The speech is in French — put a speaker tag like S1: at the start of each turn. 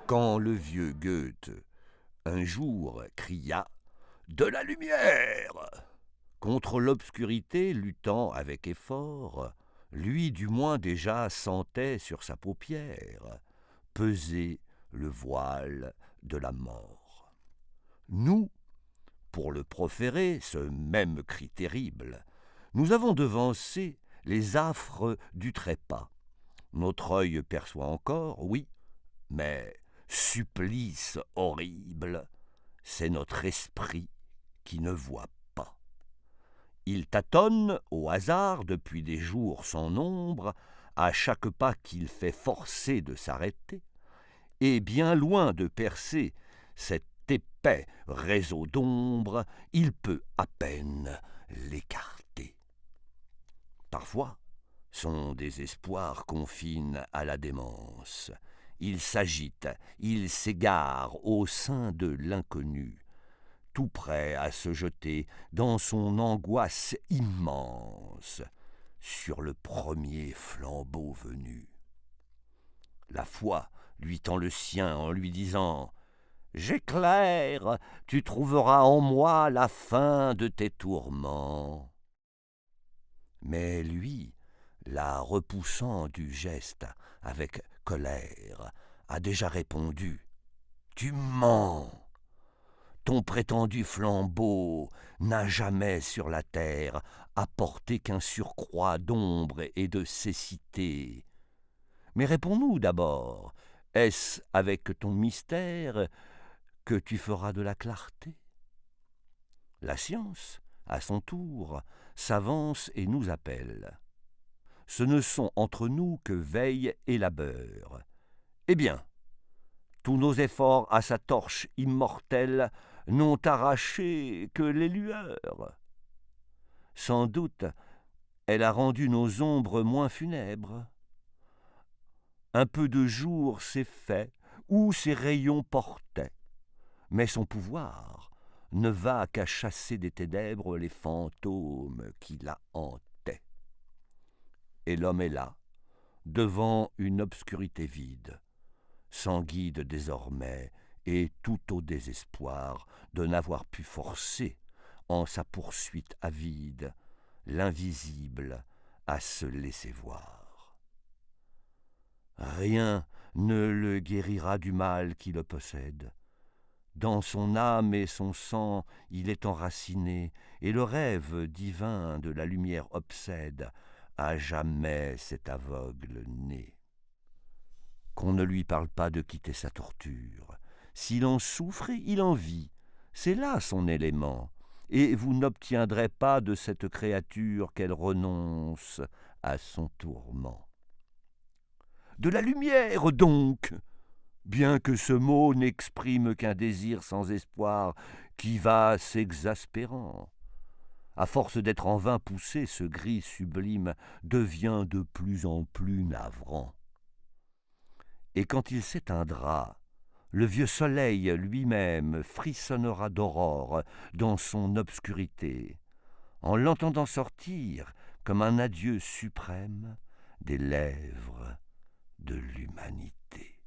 S1: Quand le vieux Goethe, un jour, cria « De la lumière !» contre l'obscurité luttant avec effort, lui du moins déjà sentait sur sa paupière peser le voile de la mort. Nous, pour le proférer, ce même cri terrible, nous avons devancé les affres du trépas. Notre œil perçoit encore, oui, mais supplice horrible, c'est notre esprit qui ne voit pas. Il tâtonne au hasard depuis des jours sans nombre, à chaque pas qu'il fait forcer de s'arrêter, et bien loin de percer cet épais réseau d'ombre, il peut à peine l'écarter. Parfois, son désespoir confine à la démence. Il s'agite, il s'égare au sein de l'inconnu, tout prêt à se jeter dans son angoisse immense sur le premier flambeau venu. La foi lui tend le sien en lui disant « J'éclaire, tu trouveras en moi la fin de tes tourments. » Mais lui, la repoussant du geste avec colère, a déjà répondu « Tu mens ! Ton prétendu flambeau n'a jamais sur la terre apporté qu'un surcroît d'ombre et de cécité. Mais réponds-nous d'abord, est-ce avec ton mystère que tu feras de la clarté ? La science, à son tour, s'avance et nous appelle. Ce ne sont entre nous que veille et labeur. Eh bien, tous nos efforts à sa torche immortelle n'ont arraché que les lueurs. Sans doute, elle a rendu nos ombres moins funèbres. Un peu de jour s'est fait, où ses rayons portaient, mais son pouvoir ne va qu'à chasser des ténèbres les fantômes qui la hantaient. Et l'homme est là, devant une obscurité vide, sans guide désormais, et tout au désespoir de n'avoir pu forcer, en sa poursuite avide, l'invisible à se laisser voir. Rien ne le guérira du mal qui le possède. Dans son âme et son sang, il est enraciné, et le rêve divin de la lumière obsède à jamais cet aveugle nez. Qu'on ne lui parle pas de quitter sa torture. S'il en souffre, il en vit. C'est là son élément. Et vous n'obtiendrez pas de cette créature qu'elle renonce à son tourment. De la lumière, donc, bien que ce mot n'exprime qu'un désir sans espoir qui va s'exaspérant. À force d'être en vain poussé, ce gris sublime devient de plus en plus navrant. Et quand il s'éteindra, le vieux soleil lui-même frissonnera d'aurore dans son obscurité, en l'entendant sortir comme un adieu suprême des lèvres de l'humanité.